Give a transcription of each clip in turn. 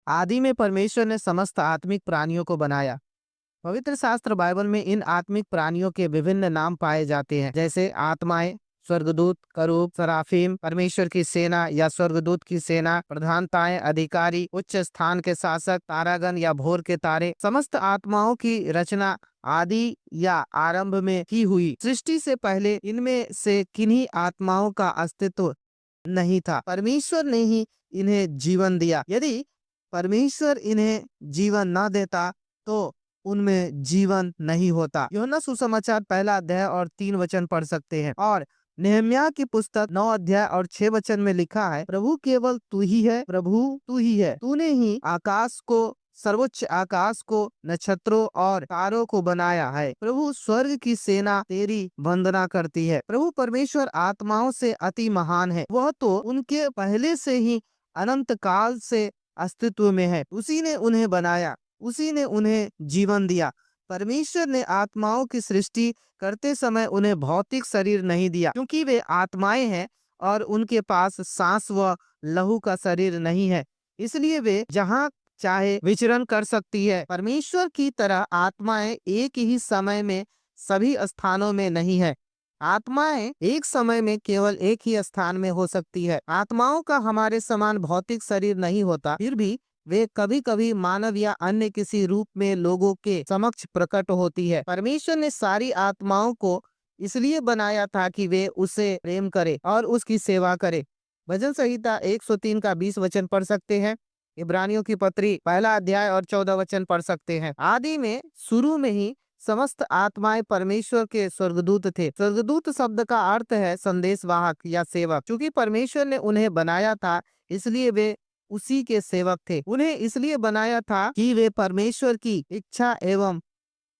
आदि में परमेश्वर ने समस्त आत्मिक प्राणियों को बनाया। पवित्र शास्त्र बाइबल में इन आत्मिक प्राणियों के विभिन्न नाम पाए जाते हैं, जैसे आत्माएं, स्वर्गदूत, करूब, सराफीम, परमेश्वर की सेना या स्वर्गदूत की सेना, प्रधानताएं, अधिकारी, उच्च स्थान के शासक, तारागण या भोर के तारे। समस्त आत्माओं की रचना आदि या आरंभ में की हुई। सृष्टि से पहले इनमें से किन्हीं आत्माओं का अस्तित्व नहीं था। परमेश्वर ने ही इन्हें जीवन दिया। यदि परमेश्वर इन्हें जीवन न देता तो उनमें जीवन नहीं होता। यूहन्ना सुसमाचार पहला अध्याय और 3 वचन पढ़ सकते हैं। और नेहम्याह की पुस्तक 9 अध्याय और 6 वचन में लिखा है, प्रभु केवल तू ही है, प्रभु तू ही है। तूने ही आकाश को, सर्वोच्च आकाश को, नक्षत्रों और तारों को बनाया है। प्रभु स्वर्ग की सेना तेरी वंदना करती है। प्रभु परमेश्वर आत्माओं से अति महान है। वह तो उनके पहले से ही अनंत काल से अस्तित्व में है। उसी ने उन्हें बनाया, उसी ने उन्हें जीवन दिया। परमेश्वर ने आत्माओं की सृष्टि करते समय उन्हें भौतिक शरीर नहीं दिया, क्योंकि वे आत्माएं हैं और उनके पास सांस व लहू का शरीर नहीं है। इसलिए वे जहाँ चाहे विचरण कर सकती है। परमेश्वर की तरह आत्माएं एक ही समय में सभी स्थानों में नहीं है। आत्माएं एक समय में केवल एक ही स्थान में हो सकती है। आत्माओं का हमारे समान भौतिक शरीर नहीं होता, फिर भी वे कभी कभी मानव या अन्य किसी रूप में लोगों के समक्ष प्रकट होती है। परमेश्वर ने सारी आत्माओं को इसलिए बनाया था कि वे उसे प्रेम करे और उसकी सेवा करे। भजन संहिता 103 का 20 वचन पढ़ सकते हैं। इब्रानियों की पत्री पहला अध्याय और 14 वचन पढ़ सकते हैं। आदि में, शुरू में ही समस्त आत्माएं परमेश्वर के स्वर्गदूत थे। स्वर्गदूत शब्द का अर्थ है संदेशवाहक या सेवक। क्योंकि परमेश्वर ने उन्हें बनाया था, इसलिए वे उसी के सेवक थे। उन्हें इसलिए बनाया था कि वे परमेश्वर की इच्छा एवं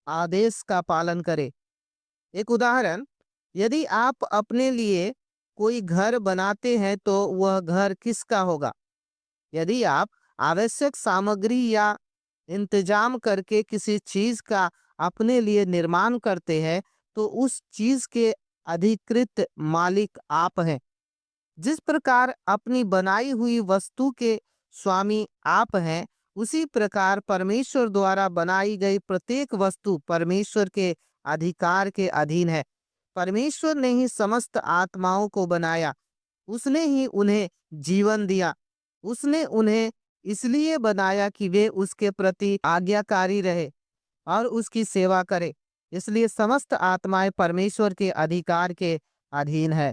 आदेश का पालन करें। एक उदाहरण, यदि आप अपने लिए कोई घर बनाते हैं तो वह घर किसका होगा? यदि आप आवश्यक सामग्री या इंतजाम करके किसी चीज का अपने लिए निर्माण करते हैं तो उस चीज के अधिकृत मालिक आप हैं। जिस प्रकार अपनी बनाई हुई वस्तु के स्वामी आप हैं, उसी प्रकार परमेश्वर द्वारा बनाई गई प्रत्येक वस्तु परमेश्वर के अधिकार के अधीन है। परमेश्वर ने ही समस्त आत्माओं को बनाया, उसने ही उन्हें जीवन दिया। उसने उन्हें इसलिए बनाया कि वे उसके प्रति आज्ञाकारी रहे और उसकी सेवा करें। इसलिए समस्त आत्माएं परमेश्वर के अधिकार के अधीन है।